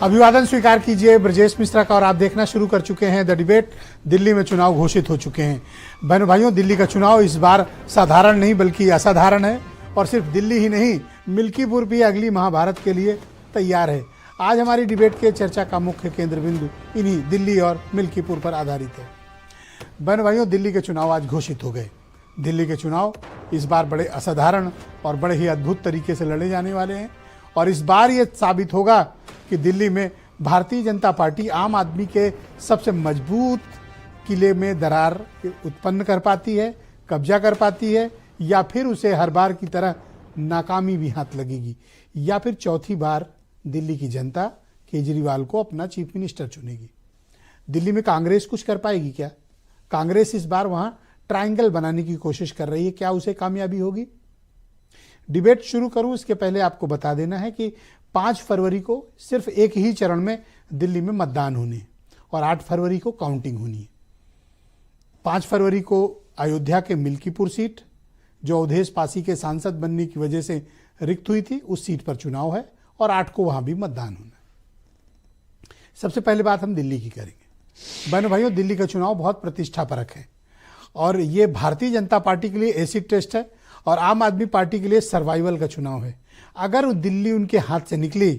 अभिवादन स्वीकार कीजिए ब्रजेश मिश्रा का और आप देखना शुरू कर चुके हैं द डिबेट। दिल्ली में चुनाव घोषित हो चुके हैं। बहनों भाइयों, दिल्ली का चुनाव इस बार साधारण नहीं बल्कि असाधारण है और सिर्फ दिल्ली ही नहीं, मिल्कीपुर भी अगली महाभारत के लिए तैयार है। आज हमारी डिबेट के चर्चा का मुख्य केंद्र बिंदु इन्हीं दिल्ली और मिल्कीपुर पर आधारित है। बहनों भाइयों, दिल्ली के चुनाव आज घोषित हो गए। दिल्ली के चुनाव इस बार बड़े असाधारण और बड़े ही अद्भुत तरीके से लड़े जाने वाले हैं और इस बार ये साबित होगा कि दिल्ली में भारतीय जनता पार्टी आम आदमी के सबसे मजबूत किले में दरार उत्पन्न कर पाती है, कब्जा कर पाती है, या फिर उसे हर बार की तरह नाकामी भी हाथ लगेगी, या फिर चौथी बार दिल्ली की जनता केजरीवाल को अपना चीफ मिनिस्टर चुनेगी। दिल्ली में कांग्रेस कुछ कर पाएगी क्या? कांग्रेस इस बार वहां ट्रायंगल बनाने की कोशिश कर रही है, क्या उसे कामयाबी होगी? डिबेट शुरू करूं इसके पहले आपको बता देना है कि 5 फरवरी को सिर्फ एक ही चरण में दिल्ली में मतदान होने और 8 फरवरी को काउंटिंग होनी है। 5 फरवरी को अयोध्या के मिल्कीपुर सीट, जो अवधेश पासी के सांसद बनने की वजह से रिक्त हुई थी, उस सीट पर चुनाव है और 8 को वहां भी मतदान होना है। सबसे पहले बात हम दिल्ली की करेंगे। बहनों भाइयों, दिल्ली का चुनाव बहुत प्रतिष्ठापरक है और ये भारतीय जनता पार्टी के लिए एसिड टेस्ट है और आम आदमी पार्टी के लिए सर्वाइवल का चुनाव है। अगर दिल्ली उनके हाथ से निकली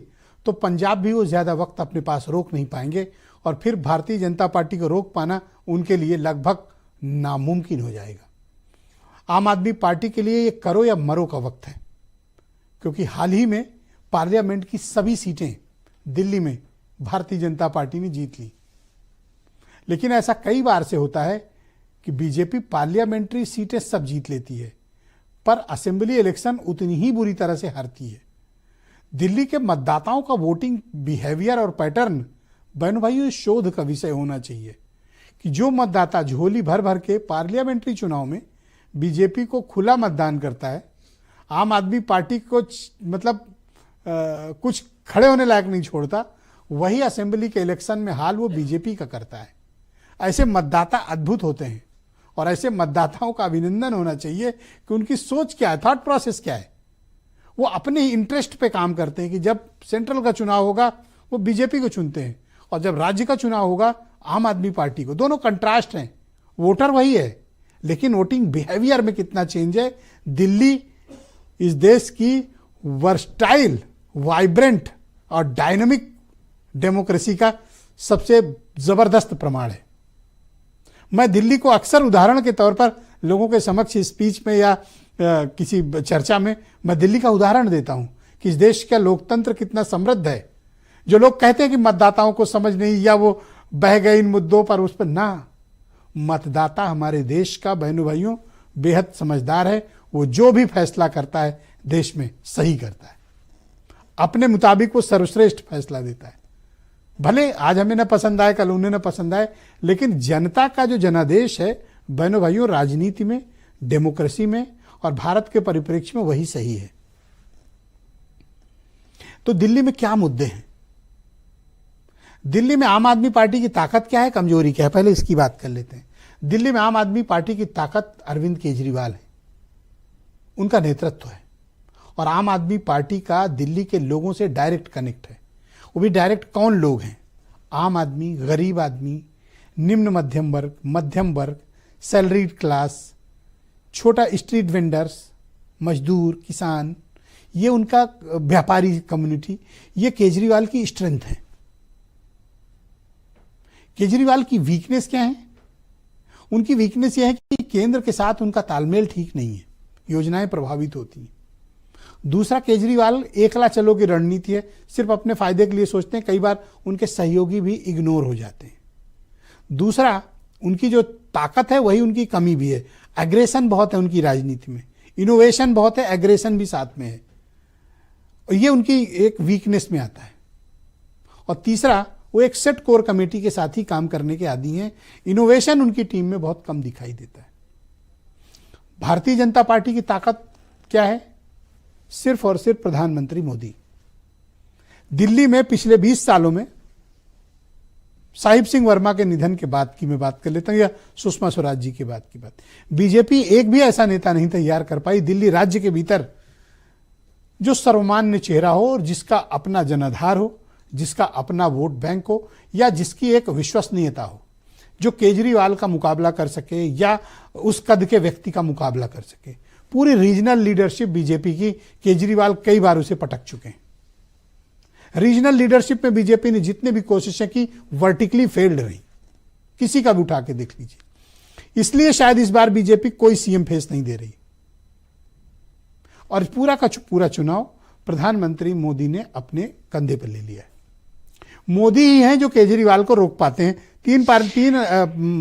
तो पंजाब भी वो ज़्यादा वक्त अपने पास रोक नहीं पाएंगे और फिर भारतीय जनता पार्टी को रोक पाना उनके लिए लगभग नामुमकिन हो जाएगा। आम आदमी पार्टी के लिए ये करो या मरो का वक्त है, क्योंकि हाल ही में पार्लियामेंट की सभी सीटें दिल्ली में भारतीय जनता पार्टी ने जीत ली। लेकिन ऐसा कई बार से होता है कि बीजेपी पार्लियामेंट्री सीटें सब जीत लेती है पर असेंबली इलेक्शन उतनी ही बुरी तरह से हारती है। दिल्ली के मतदाताओं का वोटिंग बिहेवियर और पैटर्न बहनों भाइयों इस शोध का विषय होना चाहिए कि जो मतदाता झोली भर भर के पार्लियामेंट्री चुनाव में बीजेपी को खुला मतदान करता है, आम आदमी पार्टी को कुछ खड़े होने लायक नहीं छोड़ता, वही असेंबली के इलेक्शन में हाल वो बीजेपी का करता है। ऐसे मतदाता अद्भुत होते हैं और ऐसे मतदाताओं का अभिनंदन होना चाहिए कि उनकी सोच क्या है, थॉट प्रोसेस क्या है। वो अपने ही इंटरेस्ट पे काम करते हैं कि जब सेंट्रल का चुनाव होगा वो बीजेपी को चुनते हैं और जब राज्य का चुनाव होगा आम आदमी पार्टी को। दोनों कंट्रास्ट हैं, वोटर वही है लेकिन वोटिंग बिहेवियर में कितना चेंज है। दिल्ली इस देश की वर्सटाइल, वाइब्रेंट और डायनामिक डेमोक्रेसी का सबसे जबरदस्त प्रमाण है। मैं दिल्ली को अक्सर उदाहरण के तौर पर लोगों के समक्ष स्पीच में या किसी चर्चा में मैं दिल्ली का उदाहरण देता हूं कि इस देश का लोकतंत्र कितना समृद्ध है। जो लोग कहते हैं कि मतदाताओं को समझ नहीं या वो बह गए इन मुद्दों पर, उस पर ना, मतदाता हमारे देश का बहनों भाइयों बेहद समझदार है। वो जो भी फैसला करता है देश में सही करता है, अपने मुताबिक वो सर्वश्रेष्ठ फैसला देता है। भले आज हमें न पसंद आए, कल उन्हें न पसंद आए, लेकिन जनता का जो जनादेश है बहनों भाइयों राजनीति में, डेमोक्रेसी में और भारत के परिप्रेक्ष्य में वही सही है। तो दिल्ली में क्या मुद्दे हैं? दिल्ली में आम आदमी पार्टी की ताकत क्या है, कमजोरी क्या है, पहले इसकी बात कर लेते हैं। दिल्ली में आम आदमी पार्टी की ताकत अरविंद केजरीवाल है, उनका नेतृत्व है और आम आदमी पार्टी का दिल्ली के लोगों से डायरेक्ट कनेक्ट है। वो भी डायरेक्ट कौन लोग हैं? आम आदमी, गरीब आदमी, निम्न मध्यम वर्ग, सैलरीड क्लास, छोटा स्ट्रीट वेंडर्स, मजदूर, किसान, ये उनका व्यापारी कम्युनिटी, ये केजरीवाल की स्ट्रेंथ है। केजरीवाल की वीकनेस क्या है? उनकी वीकनेस यह है कि केंद्र के साथ उनका तालमेल ठीक नहीं है, योजनाएं प्रभावित होती हैं। दूसरा, केजरीवाल एकला चलो की रणनीति है, सिर्फ अपने फायदे के लिए सोचते हैं, कई बार उनके सहयोगी भी इग्नोर हो जाते हैं। दूसरा, उनकी जो ताकत है वही उनकी कमी भी है, एग्रेशन बहुत है उनकी राजनीति में, इनोवेशन बहुत है, एग्रेशन भी साथ में है, और ये उनकी एक वीकनेस में आता है। और तीसरा, वो एक सेट कोर कमेटी के साथ ही काम करने के आदी हैं, इनोवेशन उनकी टीम में बहुत कम दिखाई देता है। भारतीय जनता पार्टी की ताकत क्या है? सिर्फ और सिर्फ प्रधानमंत्री मोदी। दिल्ली में पिछले 20 सालों में साहिब सिंह वर्मा के निधन के बाद की मैं बात कर लेता हूं, या सुषमा स्वराज जी के बाद की बात, बीजेपी एक भी ऐसा नेता नहीं तैयार कर पाई दिल्ली राज्य के भीतर जो सर्वमान्य चेहरा हो और जिसका अपना जनाधार हो, जिसका अपना वोट बैंक हो या जिसकी एक विश्वसनीयता हो, जो केजरीवाल का मुकाबला कर सके या उस कद के व्यक्ति का मुकाबला कर सके। पूरी रीजनल लीडरशिप बीजेपी की, केजरीवाल कई बार उसे पटक चुके हैं। रीजनल लीडरशिप में बीजेपी ने जितने भी कोशिशें की वर्टिकली फेल्ड रही, किसी का भी उठा के देख लीजिए। इसलिए शायद इस बार बीजेपी कोई सीएम फेस नहीं दे रही और पूरा का पूरा चुनाव प्रधानमंत्री मोदी ने अपने कंधे पर ले लिया है। मोदी ही हैं जो केजरीवाल को रोक पाते हैं। तीन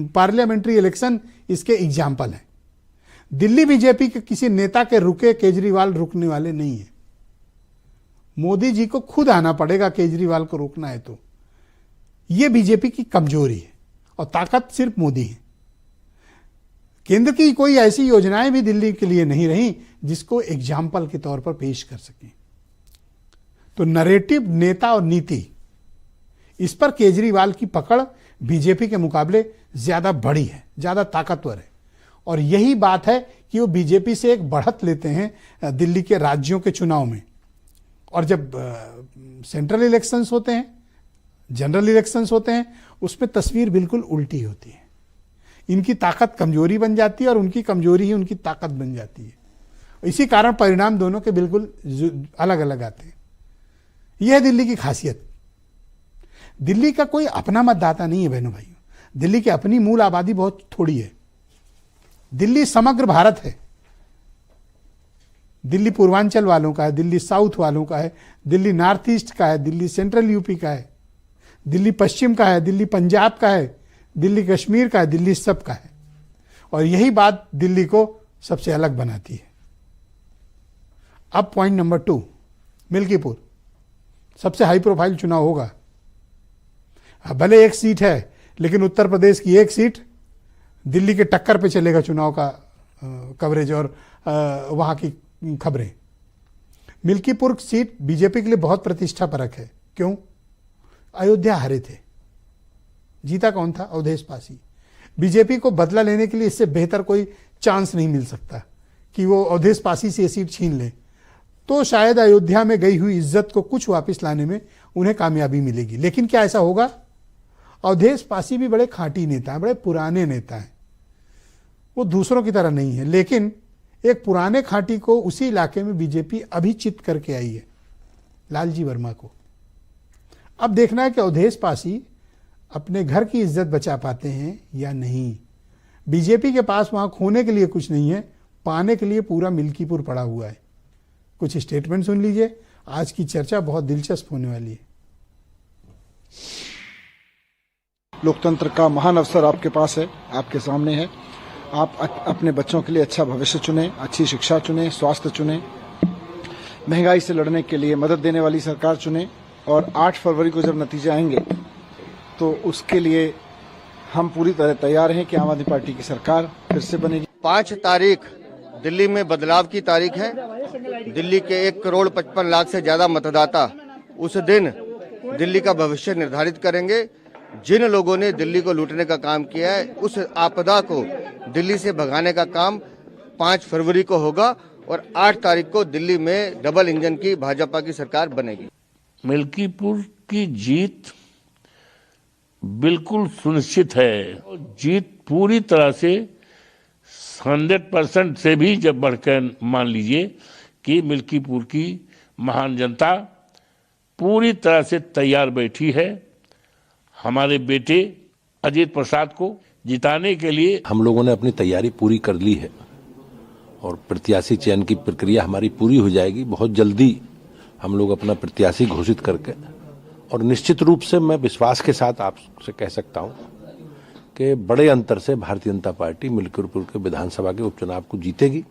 पार्लियामेंट्री इलेक्शन इसके एग्जाम्पल हैं। दिल्ली बीजेपी के किसी नेता के रुके केजरीवाल रुकने वाले नहीं है। मोदी जी को खुद आना पड़ेगा केजरीवाल को रोकना है तो। यह बीजेपी की कमजोरी है और ताकत सिर्फ मोदी है। केंद्र की कोई ऐसी योजनाएं भी दिल्ली के लिए नहीं रही जिसको एग्जाम्पल के तौर पर पेश कर सकें। तो नरेटिव, नेता और नीति, इस पर केजरीवाल की पकड़ बीजेपी के मुकाबले ज्यादा बड़ी है, ज्यादा ताकतवर है। और यही बात है कि वो बीजेपी से एक बढ़त लेते हैं दिल्ली के राज्यों के चुनाव में। और जब सेंट्रल इलेक्शंस होते हैं, जनरल इलेक्शंस होते हैं, उसमें तस्वीर बिल्कुल उल्टी होती है। इनकी ताकत कमजोरी बन जाती है और उनकी कमजोरी ही उनकी ताकत बन जाती है। इसी कारण परिणाम दोनों के बिल्कुल अलग अलग आते हैं। यह है दिल्ली की खासियत। दिल्ली का कोई अपना मतदाता नहीं है बहनों भाइयों। दिल्ली की अपनी मूल आबादी बहुत थोड़ी है। दिल्ली समग्र भारत है। दिल्ली पूर्वांचल वालों का है, दिल्ली साउथ वालों का है, दिल्ली नॉर्थ ईस्ट का है, दिल्ली सेंट्रल यूपी का है, दिल्ली पश्चिम का है, दिल्ली पंजाब का है, दिल्ली कश्मीर का है, दिल्ली सब का है। और यही बात दिल्ली को सबसे अलग बनाती है। अब पॉइंट नंबर 2, मिल्कीपुर सबसे हाई प्रोफाइल चुनाव होगा। भले एक सीट है, लेकिन उत्तर प्रदेश की एक सीट दिल्ली के टक्कर पे चलेगा चुनाव का कवरेज और वहां की खबरें। मिल्कीपुर सीट बीजेपी के लिए बहुत प्रतिष्ठापरक है। क्यों? अयोध्या हारे थे, जीता कौन था? अवधेश पासी। बीजेपी को बदला लेने के लिए इससे बेहतर कोई चांस नहीं मिल सकता कि वो अवधेश पासी से ये सीट छीन ले। तो शायद अयोध्या में गई हुई इज्जत को कुछ वापस लाने में उन्हें कामयाबी मिलेगी। लेकिन क्या ऐसा होगा? अवधेश पासी भी बड़े खांटी नेता हैं, बड़े पुराने नेता हैं। वो दूसरों की तरह नहीं है। लेकिन एक पुराने खांटी को उसी इलाके में बीजेपी अभी चित करके आई है, लालजी वर्मा को। अब देखना है कि अवधेश पासी अपने घर की इज्जत बचा पाते हैं या नहीं। बीजेपी के पास वहां खोने के लिए कुछ नहीं है, पाने के लिए पूरा मिल्कीपुर पड़ा हुआ है। कुछ स्टेटमेंट सुन लीजिए। आज की चर्चा बहुत दिलचस्प होने वाली है। लोकतंत्र का महान अवसर आपके पास है, आपके सामने है। आप अपने बच्चों के लिए अच्छा भविष्य चुनें, अच्छी शिक्षा चुनें, स्वास्थ्य चुनें, महंगाई से लड़ने के लिए मदद देने वाली सरकार चुनें। और 8 फरवरी को जब नतीजे आएंगे तो उसके लिए हम पूरी तरह तैयार हैं कि आम आदमी पार्टी की सरकार फिर से बनेगी। 5 तारीख दिल्ली में बदलाव की तारीख है। दिल्ली के 1,55,00,000 से ज्यादा मतदाता उस दिन दिल्ली का भविष्य निर्धारित करेंगे। जिन लोगों ने दिल्ली को लूटने का काम किया है, उस आपदा को दिल्ली से भगाने का काम 5 फरवरी को होगा और 8 तारीख को दिल्ली में डबल इंजन की भाजपा की सरकार बनेगी। मिल्कीपुर की जीत बिल्कुल सुनिश्चित है। जीत पूरी तरह से 100% से भी जब बढ़कर मान लीजिए कि मिल्कीपुर की महान जनता पूरी तरह से तैयार बैठी है हमारे बेटे अजीत प्रसाद को जिताने के लिए। हम लोगों ने अपनी तैयारी पूरी कर ली है और प्रत्याशी चयन की प्रक्रिया हमारी पूरी हो जाएगी बहुत जल्दी। हम लोग अपना प्रत्याशी घोषित करके, और निश्चित रूप से मैं विश्वास के साथ आपसे कह सकता हूं कि बड़े अंतर से भारतीय जनता पार्टी मिल्कीपुर के विधानसभा के उपचुनाव को जीतेगी।